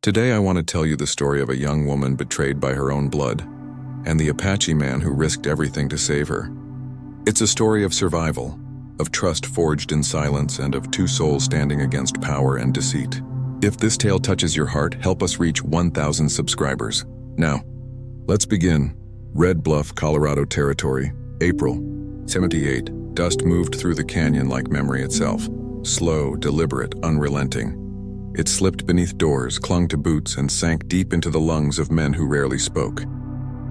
Today I want to tell you the story of a young woman betrayed by her own blood, and the Apache man who risked everything to save her. It's a story of survival, of trust forged in silence, and of two souls standing against power and deceit. If this tale touches your heart, help us reach 1,000 subscribers. Now, let's begin. Red Bluff, Colorado Territory, April, 78. Dust moved through the canyon like memory itself. Slow, deliberate, unrelenting. It slipped beneath doors, clung to boots, and sank deep into the lungs of men who rarely spoke.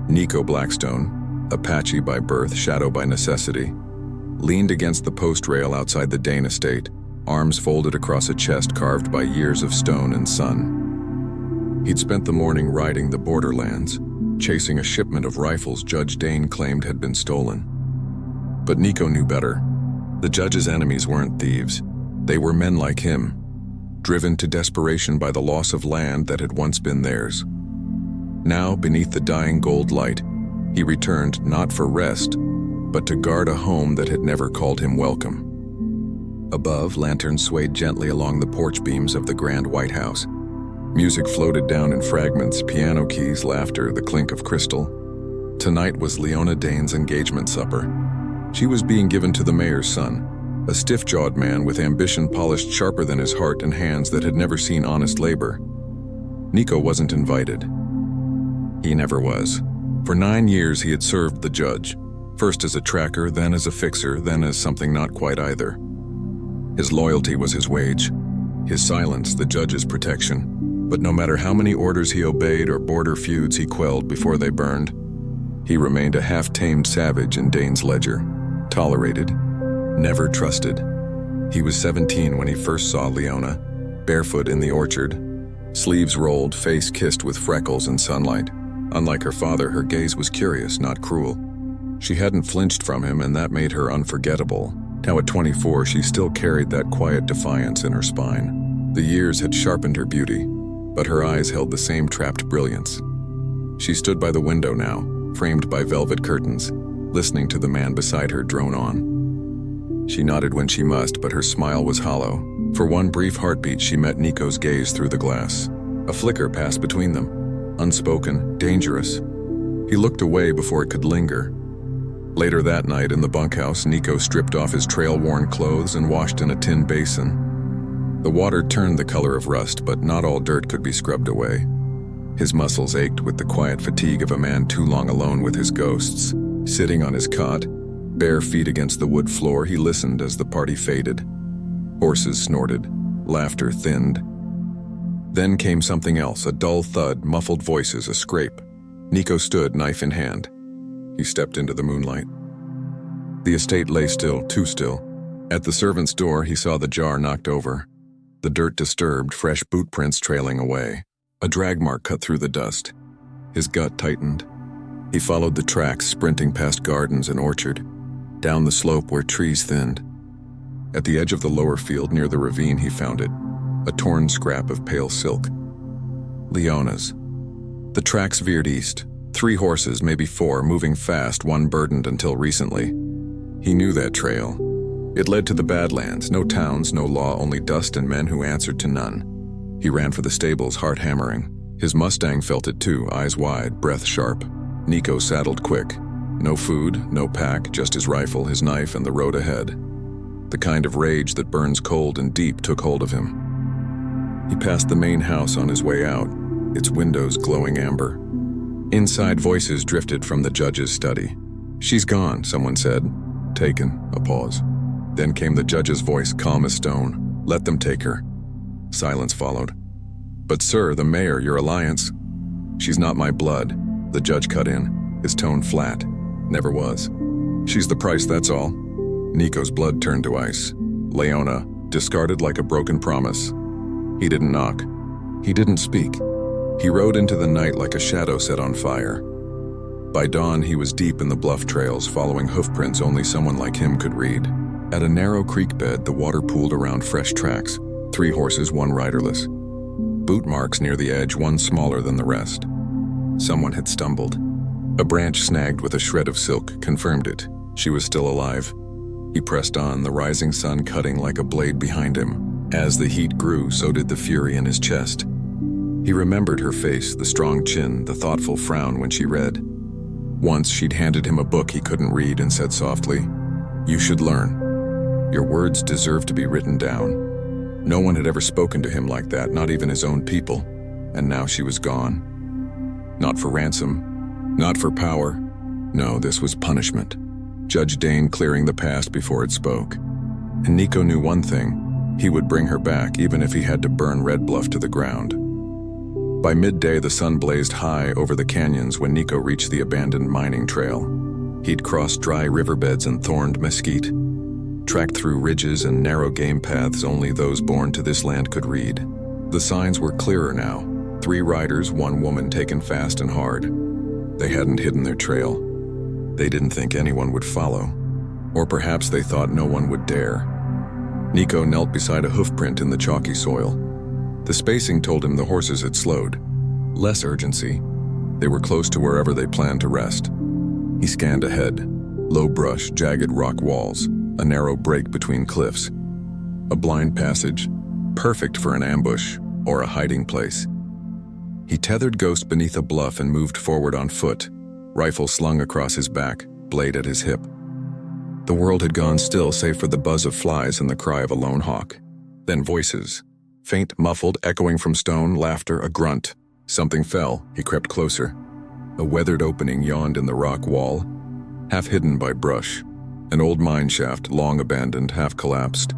Nico Blackstone, Apache by birth, shadow by necessity, leaned against the post rail outside the Dane estate, arms folded across a chest carved by years of stone and sun. He'd spent the morning riding the borderlands, chasing a shipment of rifles Judge Dane claimed had been stolen. But Nico knew better. The judge's enemies weren't thieves. They were men like him, driven to desperation by the loss of land that had once been theirs. Now, beneath the dying gold light, he returned not for rest, but to guard a home that had never called him welcome. Above, lanterns swayed gently along the porch beams of the grand White House. Music floated down in fragments, piano keys, laughter, the clink of crystal. Tonight was Leona Dane's engagement supper. She was being given to the mayor's son, a stiff-jawed man with ambition polished sharper than his heart and hands that had never seen honest labor. Nico wasn't invited. He never was. For 9 years he had served the judge, first as a tracker, then as a fixer, then as something not quite either. His loyalty was his wage, his silence the judge's protection. But no matter how many orders he obeyed or border feuds he quelled before they burned, he remained a half-tamed savage in Dane's ledger, tolerated, never trusted. He was 17 when he first saw Leona, barefoot in the orchard, sleeves rolled, face kissed with freckles and sunlight. Unlike her father, her gaze was curious, not cruel. She hadn't flinched from him, and that made her unforgettable. Now at 24, she still carried that quiet defiance in her spine. The years had sharpened her beauty, but her eyes held the same trapped brilliance. She stood by the window now, framed by velvet curtains, listening to the man beside her drone on. She nodded when she must, but her smile was hollow. For one brief heartbeat, she met Nico's gaze through the glass. A flicker passed between them, unspoken, dangerous. He looked away before it could linger. Later that night in the bunkhouse, Nico stripped off his trail-worn clothes and washed in a tin basin. The water turned the color of rust, but not all dirt could be scrubbed away. His muscles ached with the quiet fatigue of a man too long alone with his ghosts. Sitting on his cot, bare feet against the wood floor, he listened as the party faded. Horses snorted, laughter thinned. Then came something else, a dull thud, muffled voices, a scrape. Nico stood, knife in hand. He stepped into the moonlight. The estate lay still, too still. At the servant's door, he saw the jar knocked over, the dirt disturbed, fresh boot prints trailing away. A drag mark cut through the dust. His gut tightened. He followed the tracks, sprinting past gardens and orchard, down the slope where trees thinned. At the edge of the lower field near the ravine, he found it, a torn scrap of pale silk. Leona's. The tracks veered east, 3 horses, maybe 4, moving fast, one burdened until recently. He knew that trail. It led to the Badlands, no towns, no law, only dust and men who answered to none. He ran for the stables, heart hammering. His Mustang felt it too, eyes wide, breath sharp. Nico saddled quick. No food, no pack, just his rifle, his knife, and the road ahead. The kind of rage that burns cold and deep took hold of him. He passed the main house on his way out, its windows glowing amber. Inside, voices drifted from the judge's study. "She's gone," someone said. "Taken," a pause. Then came the judge's voice, calm as stone. "Let them take her." Silence followed. "But sir, the mayor, your alliance." "She's not my blood," the judge cut in, his tone flat. "Never was. She's the price, that's all." Nico's blood turned to ice. Leona, discarded like a broken promise. He didn't knock. He didn't speak. He rode into the night like a shadow set on fire. By dawn, he was deep in the bluff trails, following hoofprints only someone like him could read. At a narrow creek bed, the water pooled around fresh tracks. 3 horses, 1 riderless. Boot marks near the edge, one smaller than the rest. Someone had stumbled. A branch snagged with a shred of silk confirmed it. She was still alive. He pressed on, the rising sun cutting like a blade behind him. As the heat grew, so did the fury in his chest. He remembered her face, the strong chin, the thoughtful frown when she read. Once she'd handed him a book he couldn't read and said softly, "You should learn. Your words deserve to be written down." No one had ever spoken to him like that, not even his own people. And now she was gone. Not for ransom, not for power. No, this was punishment. Judge Dane clearing the past before it spoke. And Nico knew one thing. He would bring her back, even if he had to burn Red Bluff to the ground. By midday, the sun blazed high over the canyons when Nico reached the abandoned mining trail. He'd crossed dry riverbeds and thorned mesquite, tracked through ridges and narrow game paths only those born to this land could read. The signs were clearer now. 3 riders, 1 woman taken fast and hard. They hadn't hidden their trail. They didn't think anyone would follow. Or perhaps they thought no one would dare. Nico knelt beside a hoofprint in the chalky soil. The spacing told him the horses had slowed. Less urgency. They were close to wherever they planned to rest. He scanned ahead. Low brush, jagged rock walls, a narrow break between cliffs. A blind passage, perfect for an ambush or a hiding place. He tethered Ghost beneath a bluff and moved forward on foot, rifle slung across his back, blade at his hip. The world had gone still save for the buzz of flies and the cry of a lone hawk. Then voices. Faint, muffled, echoing from stone, laughter, a grunt. Something fell. He crept closer. A weathered opening yawned in the rock wall, half hidden by brush. An old mine shaft, long abandoned, half collapsed,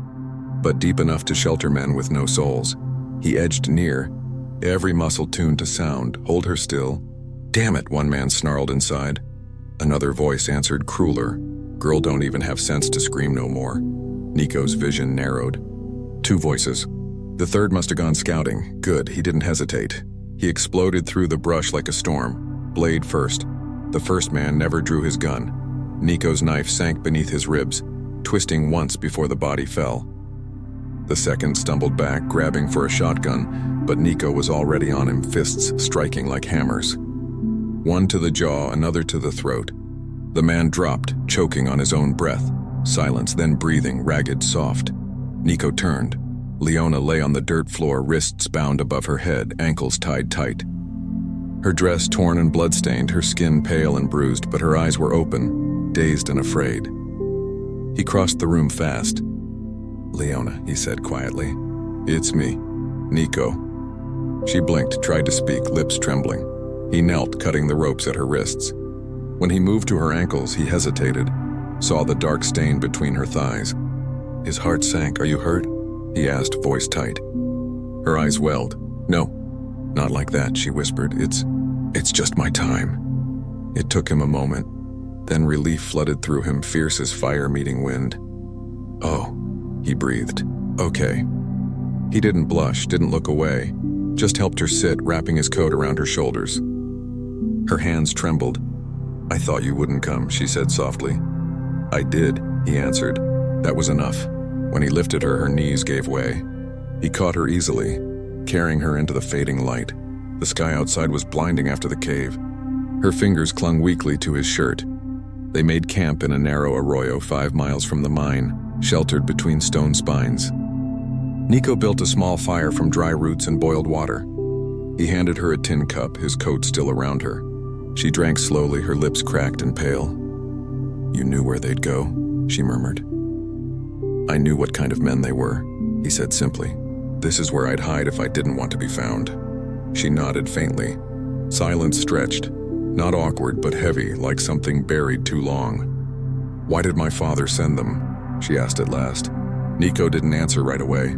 but deep enough to shelter men with no souls. He edged near, every muscle tuned to sound. Hold her still. "Damn it," one man snarled inside. Another voice answered, crueler. "Girl don't even have sense to scream no more." Nico's vision narrowed. 2 voices. The third must have gone scouting. Good, he didn't hesitate. He exploded through the brush like a storm, blade first. The first man never drew his gun. Nico's knife sank beneath his ribs, twisting once before the body fell. The second stumbled back, grabbing for a shotgun, but Nico was already on him, fists striking like hammers. One to the jaw, another to the throat. The man dropped, choking on his own breath. Silence, then breathing, ragged, soft. Nico turned. Leona lay on the dirt floor, wrists bound above her head, ankles tied tight. Her dress torn and bloodstained, her skin pale and bruised, but her eyes were open, dazed and afraid. He crossed the room fast. "Leona," he said quietly. "It's me, Nico." She blinked, tried to speak, lips trembling. He knelt, cutting the ropes at her wrists. When he moved to her ankles, he hesitated, saw the dark stain between her thighs. His heart sank. "Are you hurt?" he asked, voice tight. Her eyes welled. "No, not like that," she whispered. It's just my time." It took him a moment. Then relief flooded through him, fierce as fire meeting wind. "Oh," he breathed. "Okay." He didn't blush, didn't look away, just helped her sit, wrapping his coat around her shoulders. Her hands trembled. "I thought you wouldn't come," she said softly. "I did," he answered. That was enough. When he lifted her, her knees gave way. He caught her easily, carrying her into the fading light. The sky outside was blinding after the cave. Her fingers clung weakly to his shirt. They made camp in a narrow arroyo 5 miles from the mine, sheltered between stone spines. Nico built a small fire from dry roots and boiled water. He handed her a tin cup, his coat still around her. She drank slowly, her lips cracked and pale. "You knew where they'd go," she murmured. "I knew what kind of men they were," he said simply. "This is where I'd hide if I didn't want to be found." She nodded faintly. Silence stretched, not awkward but heavy, like something buried too long. "Why did my father send them?" she asked at last. Nico didn't answer right away.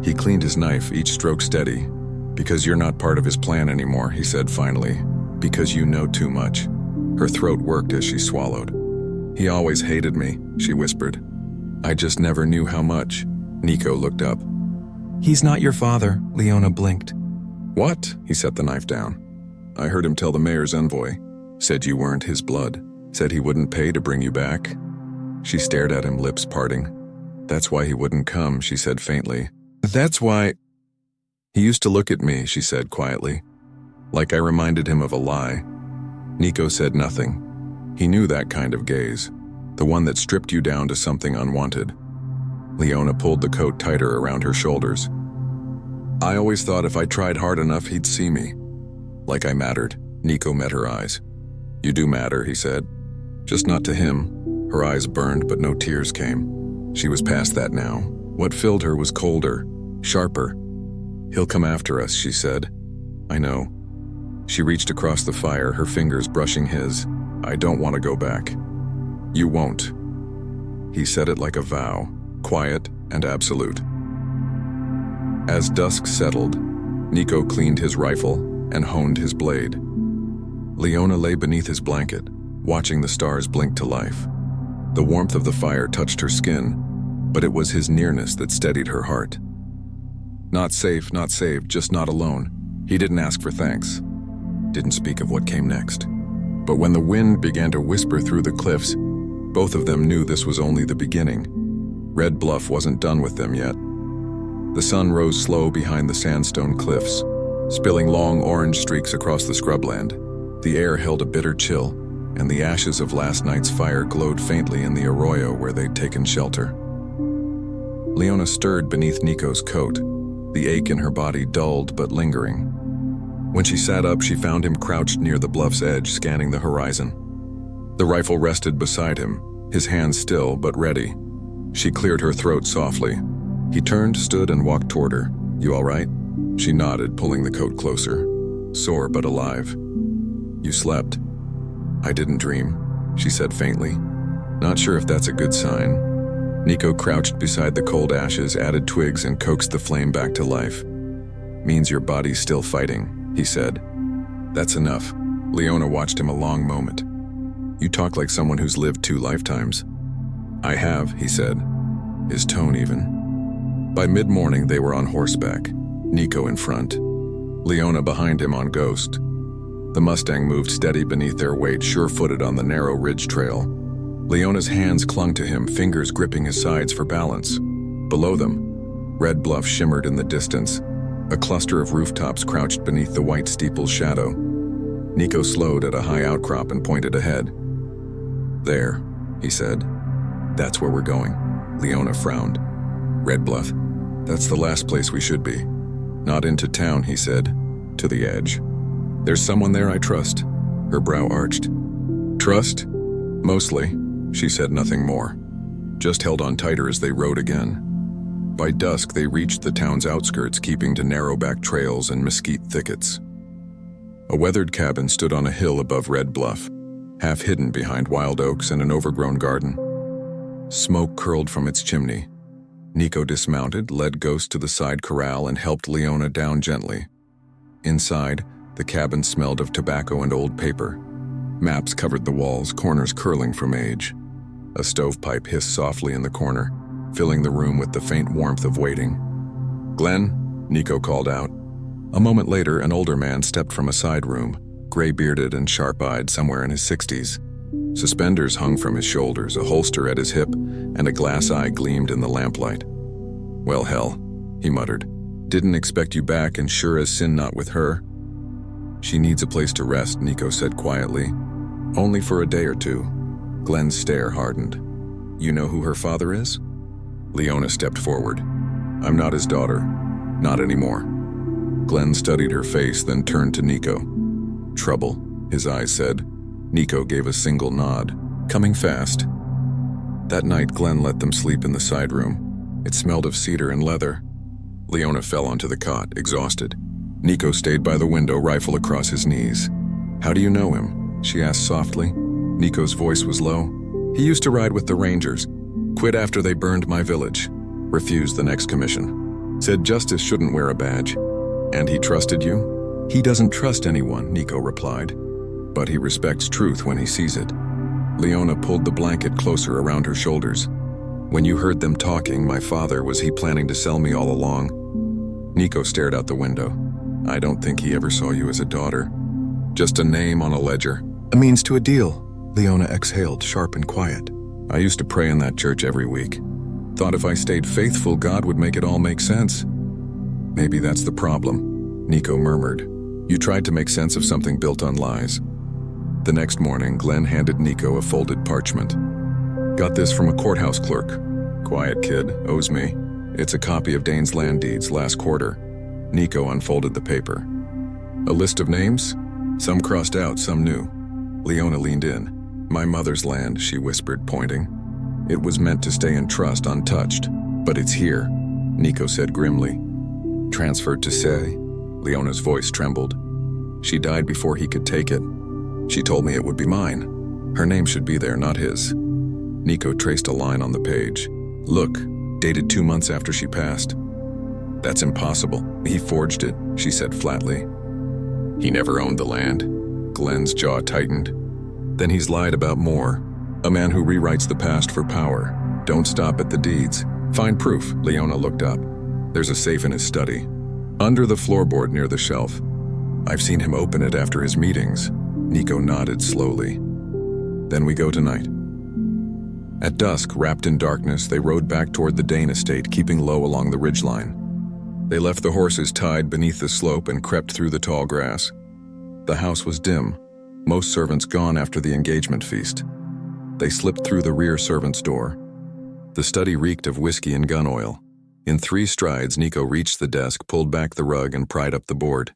He cleaned his knife, each stroke steady. "Because you're not part of his plan anymore," he said finally. "Because you know too much." Her throat worked as she swallowed. "He always hated me," she whispered. "I just never knew how much." Nico looked up. "He's not your father," Leona blinked. "What?" He set the knife down. "I heard him tell the mayor's envoy. Said you weren't his blood. Said he wouldn't pay to bring you back." She stared at him, lips parting. "That's why he wouldn't come," she said faintly. "That's why—" "He used to look at me," she said quietly, like I reminded him of a lie. Nico said nothing. He knew that kind of gaze, the one that stripped you down to something unwanted. Leona pulled the coat tighter around her shoulders. I always thought if I tried hard enough, he'd see me. Like I mattered. Nico met her eyes. You do matter, he said. Just not to him. Her eyes burned, but no tears came. She was past that now. What filled her was colder, sharper. He'll come after us, she said. I know. She reached across the fire, her fingers brushing his. I don't want to go back. You won't. He said it like a vow, quiet and absolute. As dusk settled, Nico cleaned his rifle and honed his blade. Leona lay beneath his blanket, watching the stars blink to life. The warmth of the fire touched her skin, but it was his nearness that steadied her heart. Not safe, not saved, just not alone. He didn't ask for thanks. Didn't speak of what came next. But when the wind began to whisper through the cliffs, both of them knew this was only the beginning. Red Bluff wasn't done with them yet. The sun rose slow behind the sandstone cliffs, spilling long orange streaks across the scrubland. The air held a bitter chill, and the ashes of last night's fire glowed faintly in the arroyo where they'd taken shelter. Leona stirred beneath Nico's coat, the ache in her body dulled but lingering. When she sat up, she found him crouched near the bluff's edge, scanning the horizon. The rifle rested beside him, his hands still but ready. She cleared her throat softly. He turned, stood, and walked toward her. You all right? She nodded, pulling the coat closer. Sore but alive. You slept. I didn't dream, she said faintly. Not sure if that's a good sign. Nico crouched beside the cold ashes, added twigs, and coaxed the flame back to life. Means your body's still fighting, he said. That's enough. Leona watched him a long moment. You talk like someone who's lived 2 lifetimes. I have, he said, his tone even. By mid-morning, they were on horseback, Nico in front, Leona behind him on Ghost. The Mustang moved steady beneath their weight, sure-footed on the narrow ridge trail. Leona's hands clung to him, fingers gripping his sides for balance. Below them, Red Bluff shimmered in the distance. A cluster of rooftops crouched beneath the white steeple's shadow. Nico slowed at a high outcrop and pointed ahead. There, he said. That's where we're going. Leona frowned. Red Bluff. That's the last place we should be. Not into town, he said. To the edge. There's someone there I trust. Her brow arched. Trust? Mostly. She said nothing more. Just held on tighter as they rode again. By dusk, they reached the town's outskirts, keeping to narrow back trails and mesquite thickets. A weathered cabin stood on a hill above Red Bluff, half hidden behind wild oaks and an overgrown garden. Smoke curled from its chimney. Nico dismounted, led Ghost to the side corral, and helped Leona down gently. Inside, the cabin smelled of tobacco and old paper. Maps covered the walls, corners curling from age. A stovepipe hissed softly in the corner, filling the room with the faint warmth of waiting. Glenn, Nico called out. A moment later, an older man stepped from a side room, gray-bearded and sharp-eyed, somewhere in his 60s. Suspenders hung from his shoulders, a holster at his hip, and a glass eye gleamed in the lamplight. Well, hell, he muttered. Didn't expect you back, and sure as sin not with her. She needs a place to rest, Nico said quietly. Only for a day or two. Glenn's stare hardened. You know who her father is? Leona stepped forward. I'm not his daughter. Not anymore. Glenn studied her face, then turned to Nico. Trouble, his eyes said. Nico gave a single nod. Coming fast. That night, Glenn let them sleep in the side room. It smelled of cedar and leather. Leona fell onto the cot, exhausted. Nico stayed by the window, rifle across his knees. How do you know him? She asked softly. Nico's voice was low. He used to ride with the Rangers. Quit after they burned my village. Refused the next commission. Said justice shouldn't wear a badge. And he trusted you? He doesn't trust anyone, Nico replied. But he respects truth when he sees it. Leona pulled the blanket closer around her shoulders. When you heard them talking, my father, was he planning to sell me all along? Nico stared out the window. I don't think he ever saw you as a daughter. Just a name on a ledger. A means to a deal. Leona exhaled, sharp and quiet. I used to pray in that church every week. Thought if I stayed faithful, God would make it all make sense. Maybe that's the problem, Nico murmured. You tried to make sense of something built on lies. The next morning, Glenn handed Nico a folded parchment. Got this from a courthouse clerk. Quiet kid, owes me. It's a copy of Dane's land deeds last quarter. Nico unfolded the paper. A list of names? Some crossed out, some new. Leona leaned in. "My mother's land," she whispered, pointing. "It was meant to stay in trust, untouched. But it's here," Nico said grimly. "Transferred to say?" Leona's voice trembled. "She died before he could take it. She told me it would be mine. Her name should be there, not his." Nico traced a line on the page. "Look, dated 2 months after she passed." "That's impossible. He forged it," she said flatly. "He never owned the land." Glenn's jaw tightened. "Then he's lied about more. A man who rewrites the past for power. Don't stop at the deeds. Find proof." Leona looked up. "There's a safe in his study, under the floorboard near the shelf. I've seen him open it after his meetings." Nico nodded slowly. "Then we go tonight." At dusk, wrapped in darkness, they rode back toward the Dane estate, keeping low along the ridgeline. They left the horses tied beneath the slope and crept through the tall grass. The house was dim, most servants gone after the engagement feast. They slipped through the rear servant's door. The study reeked of whiskey and gun oil. In 3 strides, Nico reached the desk, pulled back the rug, and pried up the board.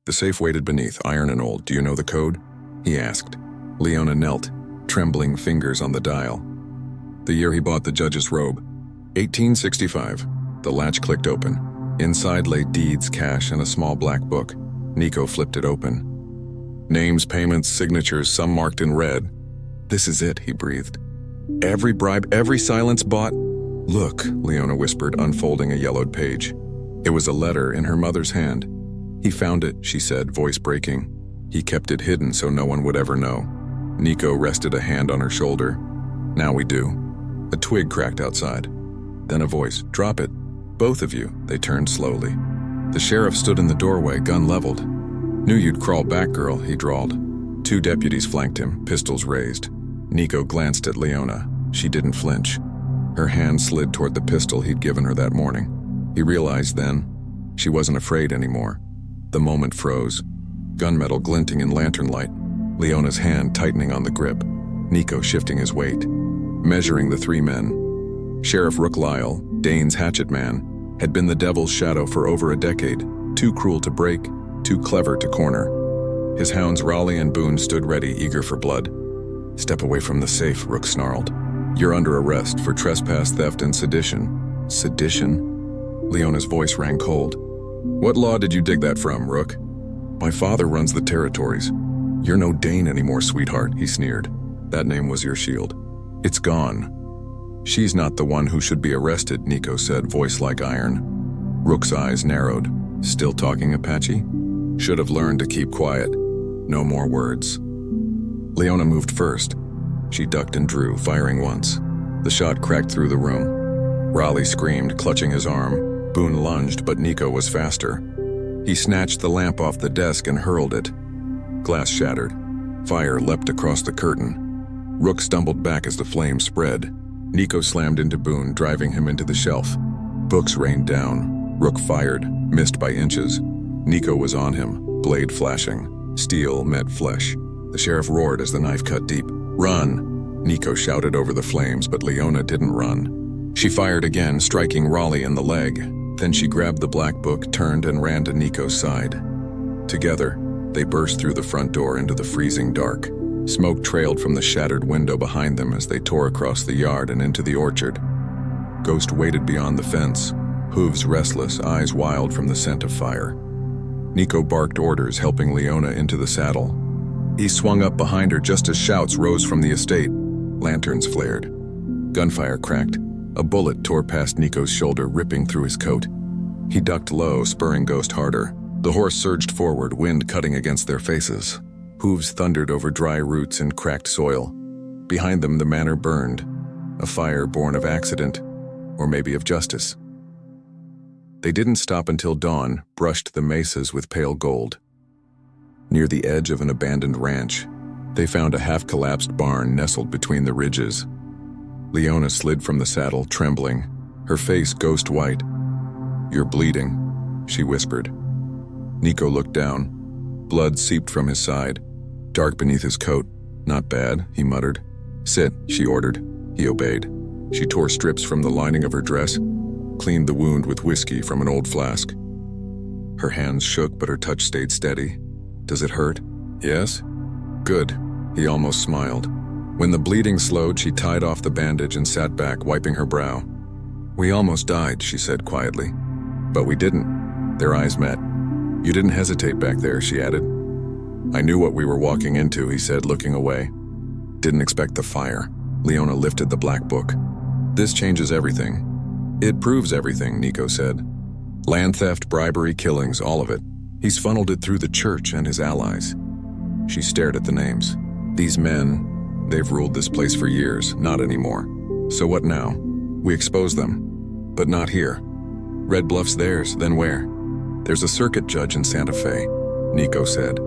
The safe waited beneath, iron and old. "Do you know the code?" he asked. Leona knelt, trembling fingers on the dial. "The year he bought the judge's robe. 1865. The latch clicked open. Inside lay deeds, cash, and a small black book. Nico flipped it open. Names, payments, signatures, some marked in red. "This is it," he breathed. "Every bribe, every silence bought." "Look," Leona whispered, unfolding a yellowed page. It was a letter in her mother's hand. "He found it," she said, voice breaking. "He kept it hidden so no one would ever know." Nico rested a hand on her shoulder. "Now we do." A twig cracked outside. Then a voice, "Drop it. Both of you." They turned slowly. The sheriff stood in the doorway, gun leveled. "Knew you'd crawl back, girl," he drawled. 2 deputies flanked him, pistols raised. Nico glanced at Leona. She didn't flinch. Her hand slid toward the pistol he'd given her that morning. He realized then, she wasn't afraid anymore. The moment froze, gunmetal glinting in lantern light, Leona's hand tightening on the grip, Nico shifting his weight, measuring the 3 men. Sheriff Rook Lyle, Dane's hatchet man, had been the devil's shadow for over a decade, too cruel to break, too clever to corner. His hounds Raleigh and Boone stood ready, eager for blood. "Step away from the safe," Rook snarled. "You're under arrest for trespass, theft, and sedition." "Sedition?" Leona's voice rang cold. "What law did you dig that from, Rook?" "My father runs the territories." "You're no Dane anymore, sweetheart," he sneered. "That name was your shield. It's gone." "She's not the one who should be arrested," Nico said, voice like iron. Rook's eyes narrowed. "Still talking, Apache? Should have learned to keep quiet. No more words." Leona moved first. She ducked and drew, firing once. The shot cracked through the room. Raleigh screamed, clutching his arm. Boone lunged, but Nico was faster. He snatched the lamp off the desk and hurled it. Glass shattered. Fire leapt across the curtain. Rook stumbled back as the flame spread. Nico slammed into Boone, driving him into the shelf. Books rained down. Rook fired, missed by inches. Nico was on him, blade flashing. Steel met flesh. The sheriff roared as the knife cut deep. "Run!" Nico shouted over the flames, but Leona didn't run. She fired again, striking Raleigh in the leg. Then she grabbed the black book, turned, and ran to Nico's side. Together, they burst through the front door into the freezing dark. Smoke trailed from the shattered window behind them as they tore across the yard and into the orchard. Ghost waited beyond the fence, hooves restless, eyes wild from the scent of fire. Nico barked orders, helping Leona into the saddle. He swung up behind her just as shouts rose from the estate. Lanterns flared. Gunfire cracked. A bullet tore past Nico's shoulder, ripping through his coat. He ducked low, spurring Ghost harder. The horse surged forward, wind cutting against their faces. Hooves thundered over dry roots and cracked soil. Behind them, the manor burned, a fire born of accident, or maybe of justice. They didn't stop until dawn brushed the mesas with pale gold. Near the edge of an abandoned ranch, they found a half-collapsed barn nestled between the ridges. Leona slid from the saddle, trembling, her face ghost white. "You're bleeding," she whispered. Nico looked down. Blood seeped from his side, dark beneath his coat. "Not bad," he muttered. "Sit," she ordered. He obeyed. She tore strips from the lining of her dress, cleaned the wound with whiskey from an old flask. Her hands shook, but her touch stayed steady. "Does it hurt?" "Yes." "Good." He almost smiled. When the bleeding slowed, she tied off the bandage and sat back, wiping her brow. "We almost died," she said quietly. "But we didn't." Their eyes met. "You didn't hesitate back there," she added. "I knew what we were walking into," he said, looking away. "Didn't expect the fire." Leona lifted the black book. "This changes everything." "It proves everything," Nico said. "Land theft, bribery, killings, all of it. He's funneled it through the church and his allies." She stared at the names. "These men, they've ruled this place for years, not anymore. So what now? We expose them. But not here. Red Bluff's theirs, then where?" "There's a circuit judge in Santa Fe," Nico said.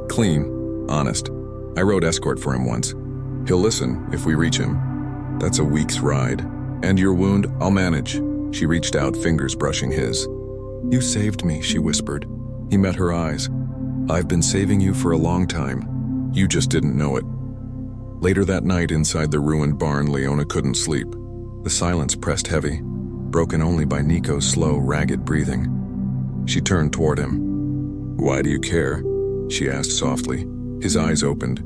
"Clean, honest. I rode escort for him once. He'll listen if we reach him. That's a week's ride. And your wound, I'll manage." She reached out, fingers brushing his. "You saved me," she whispered. He met her eyes. "I've been saving you for a long time. You just didn't know it." Later that night, inside the ruined barn, Leona couldn't sleep. The silence pressed heavy, broken only by Nico's slow, ragged breathing. She turned toward him. "Why do you care?" she asked softly. His eyes opened.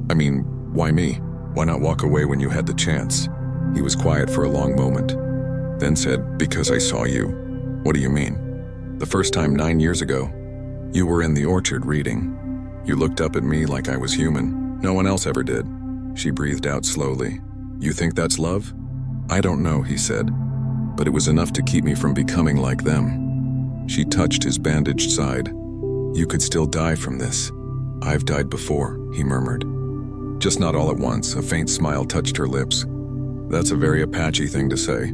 "I mean, why me? Why not walk away when you had the chance?" He was quiet for a long moment, then said, "Because I saw you." "What do you mean?" "The first time 9 years ago. You were in the orchard reading. You looked up at me like I was human. No one else ever did." She breathed out slowly. "You think that's love?" "I don't know," he said, "but it was enough to keep me from becoming like them." She touched his bandaged side. "You could still die from this." "I've died before," he murmured. "Just not all at once." A faint smile touched her lips. "That's a very Apache thing to say."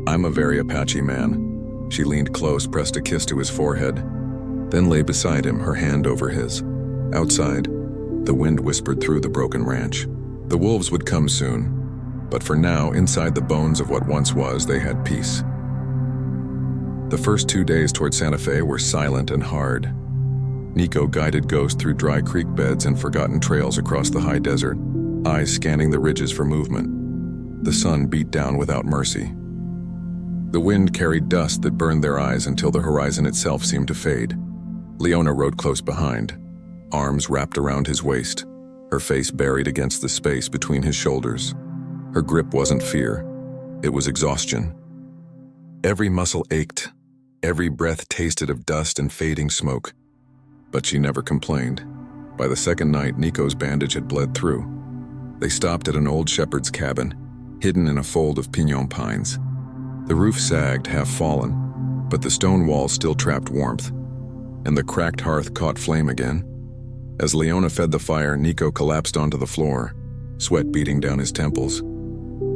"I'm a very Apache man." She leaned close, pressed a kiss to his forehead, then lay beside him, her hand over his. Outside, the wind whispered through the broken ranch. The wolves would come soon, but for now, inside the bones of what once was, they had peace. The first 2 days toward Santa Fe were silent and hard. Nico guided Ghost through dry creek beds and forgotten trails across the high desert, eyes scanning the ridges for movement. The sun beat down without mercy. The wind carried dust that burned their eyes until the horizon itself seemed to fade. Leona rode close behind, arms wrapped around his waist, her face buried against the space between his shoulders. Her grip wasn't fear, it was exhaustion. Every muscle ached, every breath tasted of dust and fading smoke. But she never complained. By the second night, Nico's bandage had bled through. They stopped at an old shepherd's cabin, hidden in a fold of piñon pines. The roof sagged, half fallen, but the stone walls still trapped warmth, and the cracked hearth caught flame again. As Leona fed the fire, Nico collapsed onto the floor, sweat beating down his temples.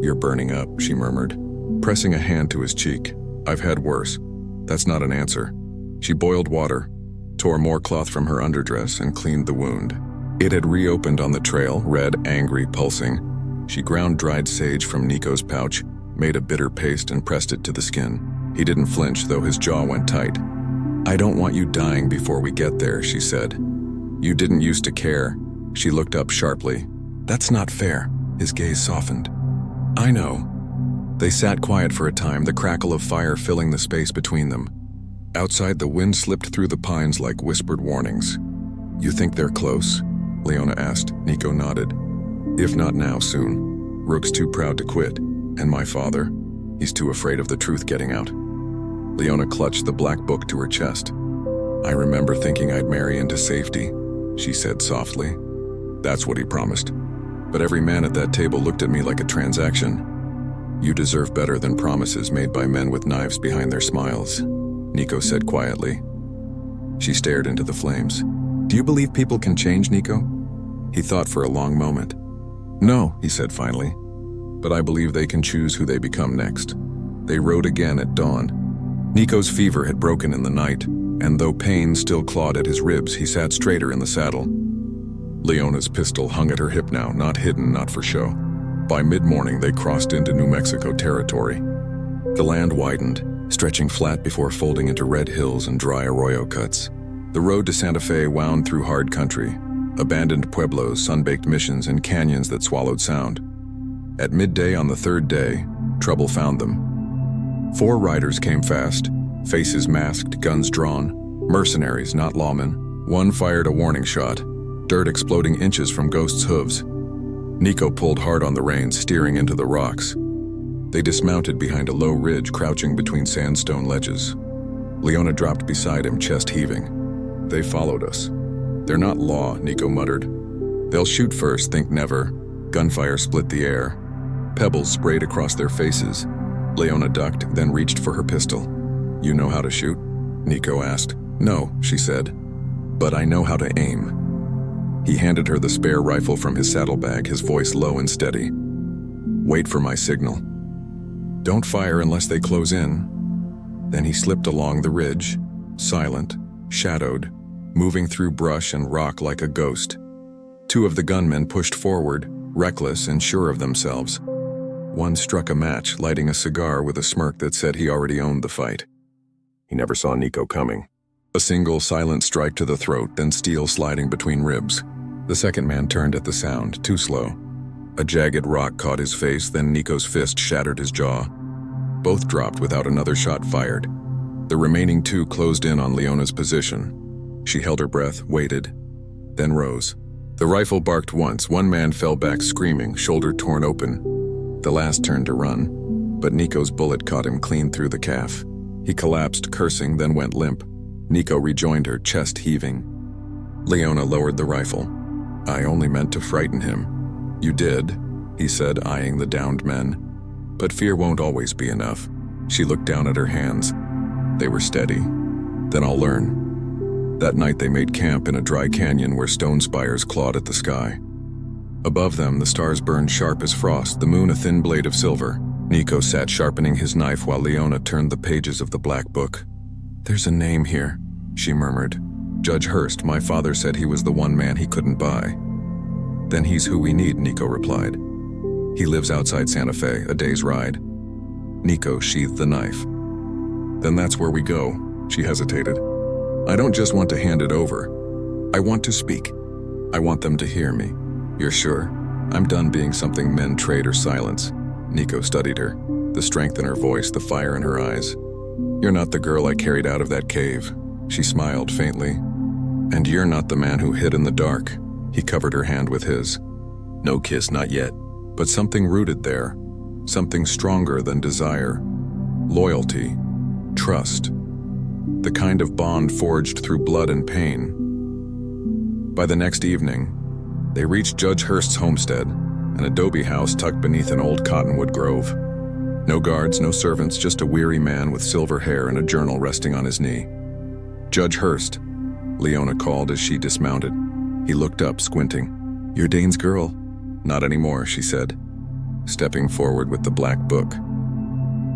"You're burning up," she murmured, pressing a hand to his cheek. "I've had worse." "That's not an answer." She boiled water, tore more cloth from her underdress, and cleaned the wound. It had reopened on the trail, red, angry, pulsing. She ground dried sage from Nico's pouch, made a bitter paste, and pressed it to the skin. He didn't flinch, though his jaw went tight. "I don't want you dying before we get there," she said. "You didn't used to care." She looked up sharply. "That's not fair." His gaze softened. "I know." They sat quiet for a time, the crackle of fire filling the space between them. Outside, the wind slipped through the pines like whispered warnings. "You think they're close?" Leona asked. Nico nodded. "If not now, soon. Rook's too proud to quit. And my father? He's too afraid of the truth getting out." Leona clutched the black book to her chest. "I remember thinking I'd marry into safety," she said softly. "That's what he promised. But every man at that table looked at me like a transaction." "You deserve better than promises made by men with knives behind their smiles," Nico said quietly. She stared into the flames. "Do you believe people can change, Nico?" He thought for a long moment. "No," he said finally, "but I believe they can choose who they become next." They rode again at dawn. Nico's fever had broken in the night, and though pain still clawed at his ribs, he sat straighter in the saddle. Leona's pistol hung at her hip now, not hidden, not for show. By mid-morning, they crossed into New Mexico territory. The land widened, stretching flat before folding into red hills and dry arroyo cuts. The road to Santa Fe wound through hard country, abandoned pueblos, sun-baked missions, and canyons that swallowed sound. At midday on the third day, trouble found them. 4 riders came fast, Faces masked, guns drawn. Mercenaries, not lawmen. One fired a warning shot, dirt exploding inches from Ghost's hooves. Nico pulled hard on the reins, steering into the rocks. They dismounted behind a low ridge, crouching between sandstone ledges. Leona dropped beside him, chest heaving. They followed us. They're not law, Nico muttered. They'll shoot first, think never. Gunfire split the air. Pebbles sprayed across their faces. Leona ducked, then reached for her pistol. You know how to shoot? Nico asked. No, she said. But I know how to aim. He handed her the spare rifle from his saddlebag, his voice low and steady. Wait for my signal. Don't fire unless they close in. Then he slipped along the ridge, silent, shadowed, moving through brush and rock like a ghost. Two of the gunmen pushed forward, reckless and sure of themselves. One struck a match, lighting a cigar with a smirk that said he already owned the fight. He never saw Nico coming. A single silent strike to the throat, then steel sliding between ribs. The second man turned at the sound, too slow. A jagged rock caught his face, then Nico's fist shattered his jaw. Both dropped without another shot fired. The remaining two closed in on Leona's position. She held her breath, waited, then rose. The rifle barked once. One man fell back screaming, shoulder torn open. The last turned to run, but Nico's bullet caught him clean through the calf. He collapsed, cursing, then went limp. Nico rejoined her, chest heaving. Leona lowered the rifle. I only meant to frighten him. You did, he said, eyeing the downed men. But fear won't always be enough. She looked down at her hands. They were steady. Then I'll learn. That night they made camp in a dry canyon where stone spires clawed at the sky. Above them, the stars burned sharp as frost, the moon a thin blade of silver. Nico sat sharpening his knife while Leona turned the pages of the black book. There's a name here, she murmured. Judge Hurst, my father said he was the one man he couldn't buy. Then he's who we need, Nico replied. He lives outside Santa Fe, a day's ride. Nico sheathed the knife. Then that's where we go, she hesitated. I don't just want to hand it over. I want to speak. I want them to hear me. You're sure? I'm done being something men trade or silence. Nico studied her, the strength in her voice, the fire in her eyes. You're not the girl I carried out of that cave. She smiled faintly. And you're not the man who hid in the dark. He covered her hand with his. No kiss, not yet. But something rooted there. Something stronger than desire. Loyalty. Trust. The kind of bond forged through blood and pain. By the next evening, they reached Judge Hurst's homestead, an adobe house tucked beneath an old cottonwood grove. No guards, no servants, just a weary man with silver hair and a journal resting on his knee. Judge Hurst, Leona called as she dismounted. He looked up, squinting. You're Dane's girl? Not anymore, she said, stepping forward with the black book.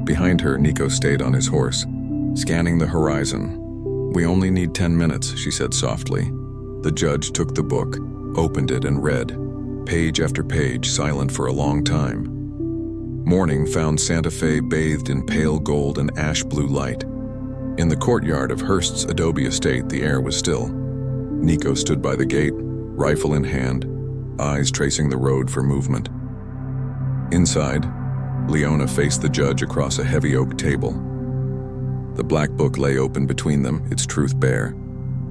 Behind her, Nico stayed on his horse, scanning the horizon. We only need 10 minutes, she said softly. The judge took the book, opened it and read, page after page, silent for a long time. Morning found Santa Fe bathed in pale gold and ash-blue light. In the courtyard of Hurst's adobe estate, the air was still. Nico stood by the gate, rifle in hand, eyes tracing the road for movement. Inside, Leona faced the judge across a heavy oak table. The black book lay open between them, its truth bare.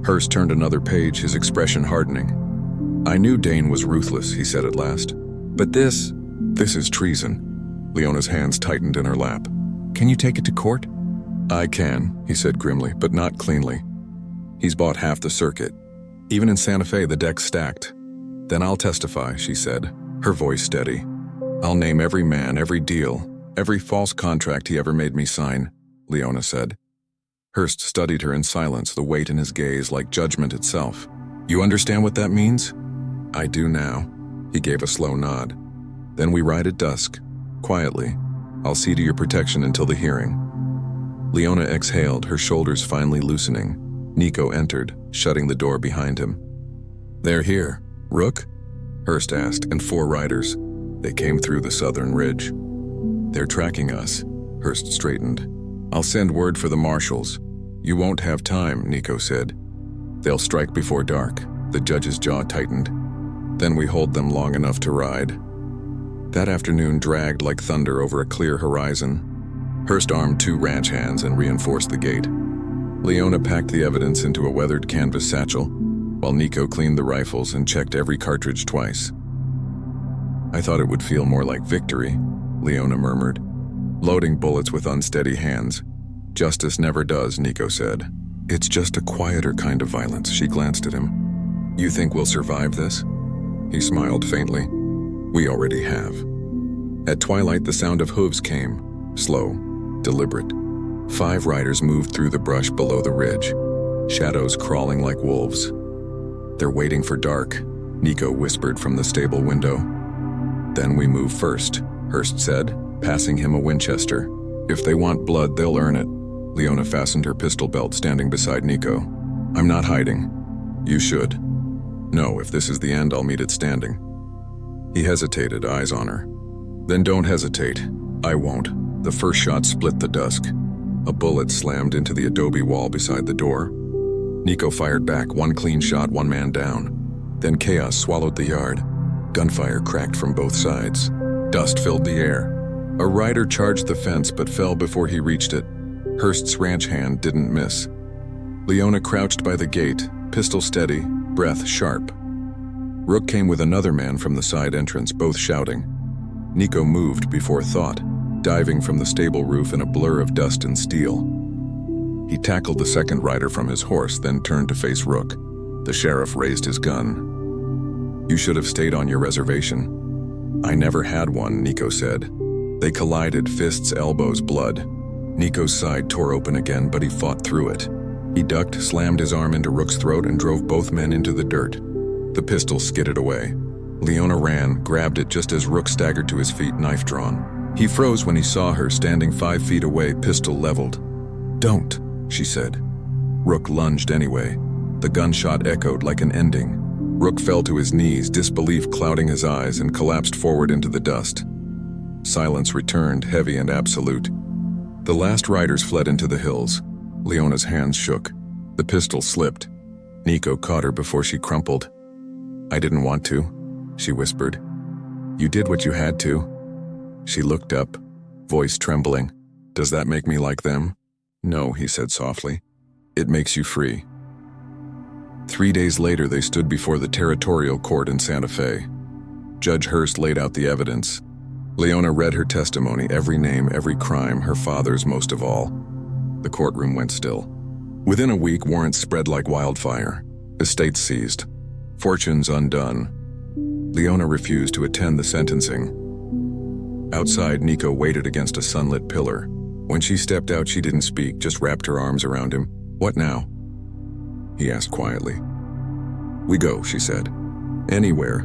Hurst turned another page, his expression hardening. I knew Dane was ruthless, he said at last. But this is treason. Leona's hands tightened in her lap. Can you take it to court? I can, he said grimly, but not cleanly. He's bought half the circuit. Even in Santa Fe, the deck's stacked. Then I'll testify, she said, her voice steady. I'll name every man, every deal, every false contract he ever made me sign, Leona said. Hurst studied her in silence, the weight in his gaze like judgment itself. You understand what that means? I do now. He gave a slow nod. Then we ride at dusk, quietly. I'll see to your protection until the hearing. Leona exhaled, her shoulders finally loosening. Nico entered, shutting the door behind him. They're here. Rook? Hurst asked, and 4 riders. They came through the southern ridge. They're tracking us. Hurst straightened. I'll send word for the marshals. You won't have time, Nico said. They'll strike before dark. The judge's jaw tightened. Then we hold them long enough to ride. That afternoon dragged like thunder over a clear horizon. Hurst armed 2 ranch hands and reinforced the gate. Leona packed the evidence into a weathered canvas satchel, while Nico cleaned the rifles and checked every cartridge twice. "I thought it would feel more like victory," Leona murmured, loading bullets with unsteady hands. "Justice never does," Nico said. "It's just a quieter kind of violence." She glanced at him. "You think we'll survive this?" He smiled faintly. "We already have." At twilight, the sound of hooves came, slow, deliberate. 5 riders moved through the brush below the ridge, shadows crawling like wolves. "They're waiting for dark," Nico whispered from the stable window. "Then we move first," Hurst said, passing him a Winchester. "If they want blood, they'll earn it." Leona fastened her pistol belt, standing beside Nico. "I'm not hiding. You should. No, if this is the end, I'll meet it standing." He hesitated, eyes on her. "Then don't hesitate. I won't." The first shot split the dusk. A bullet slammed into the adobe wall beside the door. Nico fired back, 1 clean shot, 1 man down. Then chaos swallowed the yard. Gunfire cracked from both sides. Dust filled the air. A rider charged the fence but fell before he reached it. Hurst's ranch hand didn't miss. Leona crouched by the gate, pistol steady, breath sharp. Rook came with another man from the side entrance, both shouting. Nico moved before thought, diving from the stable roof in a blur of dust and steel. He tackled the second rider from his horse, then turned to face Rook. The sheriff raised his gun. "You should have stayed on your reservation." "I never had one," Nico said. They collided, fists, elbows, blood. Nico's side tore open again, but he fought through it. He ducked, slammed his arm into Rook's throat, and drove both men into the dirt. The pistol skidded away. Leona ran, grabbed it just as Rook staggered to his feet, knife drawn. He froze when he saw her standing 5 feet away, pistol leveled. "Don't," she said. Rook lunged anyway. The gunshot echoed like an ending. Rook fell to his knees, disbelief clouding his eyes, and collapsed forward into the dust. Silence returned, heavy and absolute. The last riders fled into the hills. Leona's hands shook. The pistol slipped. Nico caught her before she crumpled. "I didn't want to," she whispered. "You did what you had to." She looked up, voice trembling. "Does that make me like them?" "No," he said softly. "It makes you free." 3 days later, they stood before the territorial court in Santa Fe. Judge Hurst laid out the evidence. Leona read her testimony, every name, every crime, her father's most of all. The courtroom went still. Within a week, warrants spread like wildfire. Estates seized. Fortunes undone. Leona refused to attend the sentencing. Outside, Nico waited against a sunlit pillar. When she stepped out, she didn't speak, just wrapped her arms around him. "What now?" he asked quietly. "We go," she said. "Anywhere.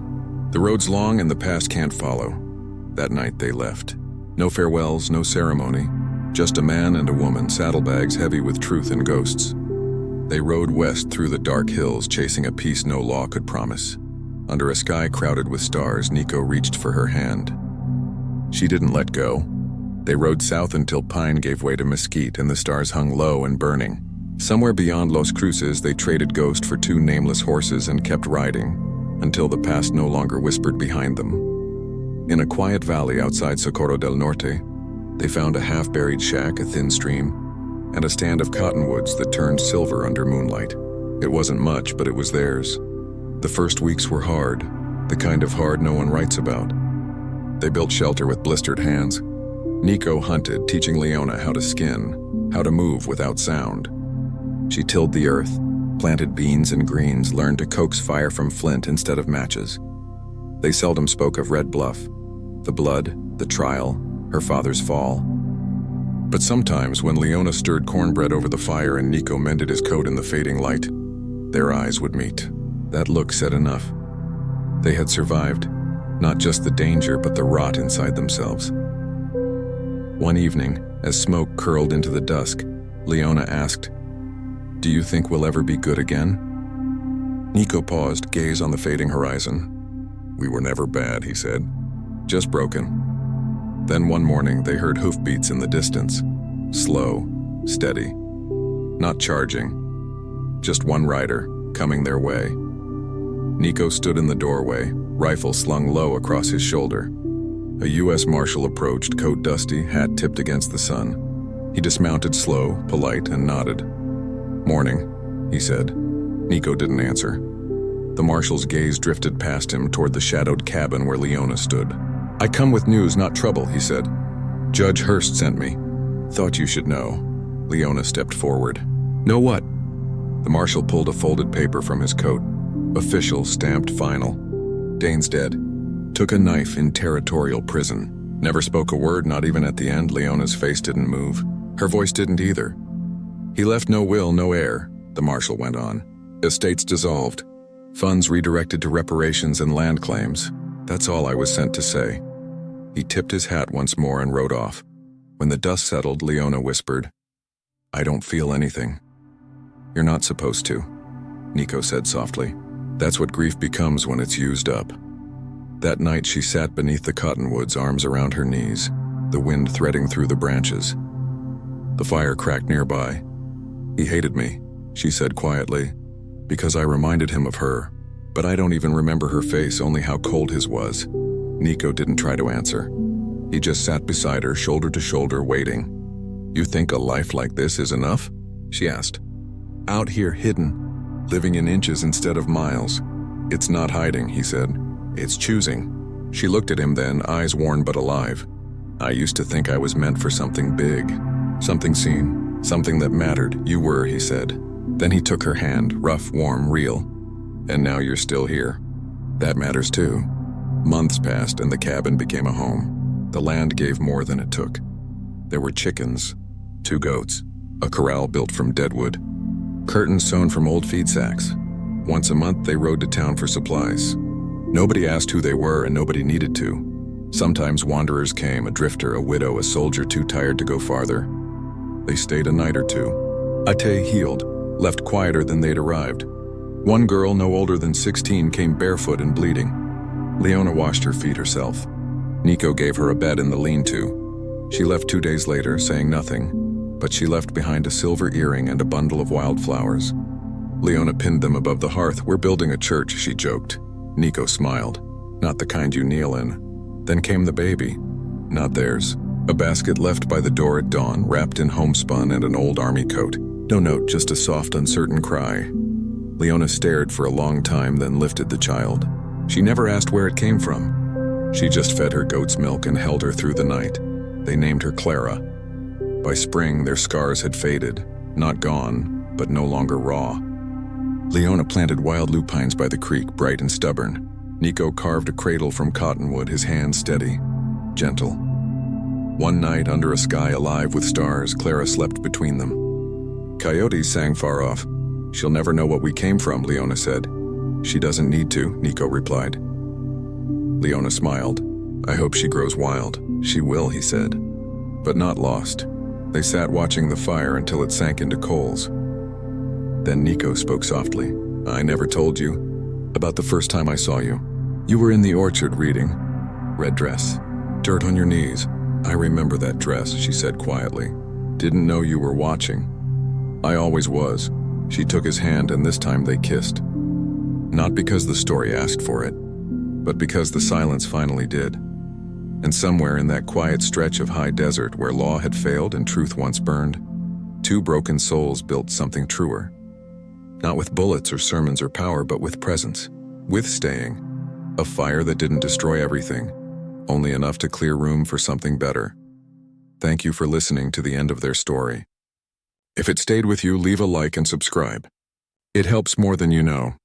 The road's long and the past can't follow." That night they left. No farewells, no ceremony. Just a man and a woman, saddlebags heavy with truth and ghosts. They rode west through the dark hills, chasing a peace no law could promise. Under a sky crowded with stars, Nico reached for her hand. She didn't let go. They rode south until pine gave way to mesquite and the stars hung low and burning. Somewhere beyond Los Cruces, they traded ghost for 2 nameless horses and kept riding, until the past no longer whispered behind them. In a quiet valley outside Socorro del Norte, they found a half-buried shack, a thin stream, and a stand of cottonwoods that turned silver under moonlight. It wasn't much, but it was theirs. The first weeks were hard, the kind of hard no one writes about. They built shelter with blistered hands. Nico hunted, teaching Leona how to skin, how to move without sound. She tilled the earth, planted beans and greens, learned to coax fire from flint instead of matches. They seldom spoke of Red Bluff, the blood, the trial, her father's fall. But sometimes when Leona stirred cornbread over the fire and Nico mended his coat in the fading light, their eyes would meet. That look said enough. They had survived, not just the danger but the rot inside themselves. One evening, as smoke curled into the dusk, Leona asked, "Do you think we'll ever be good again?" Nico paused, gaze on the fading horizon. "We were never bad," he said. "Just broken." Then one morning they heard hoofbeats in the distance. Slow, steady. Not charging. Just one rider, coming their way. Nico stood in the doorway, rifle slung low across his shoulder. A U.S. Marshal approached, coat dusty, hat tipped against the sun. He dismounted slow, polite, and nodded. "Morning," he said. Nico didn't answer. The marshal's gaze drifted past him toward the shadowed cabin where Leona stood. "I come with news, not trouble," he said. "Judge Hurst sent me. Thought you should know." Leona stepped forward. "Know what?" The marshal pulled a folded paper from his coat. Official, stamped final. "Dane's dead. Took a knife in territorial prison. Never spoke a word, not even at the end." Leona's face didn't move. Her voice didn't either. "He left no will, no heir," the marshal went on. "Estates dissolved. Funds redirected to reparations and land claims. That's all I was sent to say." He tipped his hat once more and rode off. When the dust settled, Leona whispered, "I don't feel anything." "You're not supposed to," Nico said softly. "That's what grief becomes when it's used up." That night she sat beneath the cottonwoods, arms around her knees, the wind threading through the branches. The fire cracked nearby. "He hated me," she said quietly, "because I reminded him of her. But I don't even remember her face, only how cold his was." Nico didn't try to answer. He just sat beside her, shoulder to shoulder, waiting. "You think a life like this is enough?" she asked. "Out here hidden, living in inches instead of miles." "It's not hiding," he said. "It's choosing." She looked at him then, eyes worn but alive. "I used to think I was meant for something big, something seen, something that mattered. You were," he said. Then he took her hand, rough, warm, real. "And now you're still here. That matters too." Months passed and the cabin became a home. The land gave more than it took. There were chickens, 2 goats, a corral built from deadwood, curtains sewn from old feed sacks. Once a month they rode to town for supplies. Nobody asked who they were and nobody needed to. Sometimes wanderers came, a drifter, a widow, a soldier too tired to go farther. They stayed a night or two. Ate healed, left quieter than they'd arrived. One girl, no older than 16, came barefoot and bleeding. Leona washed her feet herself. Nico gave her a bed in the lean-to. She left 2 days later, saying nothing, but she left behind a silver earring and a bundle of wildflowers. Leona pinned them above the hearth. "We're building a church," she joked. Nico smiled. "Not the kind you kneel in." Then came the baby. Not theirs. A basket left by the door at dawn, wrapped in homespun and an old army coat. No note, just a soft, uncertain cry. Leona stared for a long time, then lifted the child. She never asked where it came from. She just fed her goat's milk and held her through the night. They named her Clara. By spring, their scars had faded, not gone, but no longer raw. Leona planted wild lupines by the creek, bright and stubborn. Nico carved a cradle from cottonwood, his hands steady, gentle. One night, under a sky alive with stars, Clara slept between them. Coyotes sang far off. "She'll never know what we came from," Leona said. "She doesn't need to," Nico replied. Leona smiled. "I hope she grows wild." "She will," he said. "But not lost." They sat watching the fire until it sank into coals. Then Nico spoke softly. "I never told you about the first time I saw you. You were in the orchard reading. Red dress. Dirt on your knees." "I remember that dress," she said quietly. "Didn't know you were watching." "I always was." She took his hand and this time they kissed. Not because the story asked for it, but because the silence finally did. And somewhere in that quiet stretch of high desert where law had failed and truth once burned, 2 broken souls built something truer. Not with bullets or sermons or power, but with presence, with staying. A fire that didn't destroy everything, only enough to clear room for something better. Thank you for listening to the end of their story. If it stayed with you, leave a like and subscribe. It helps more than you know.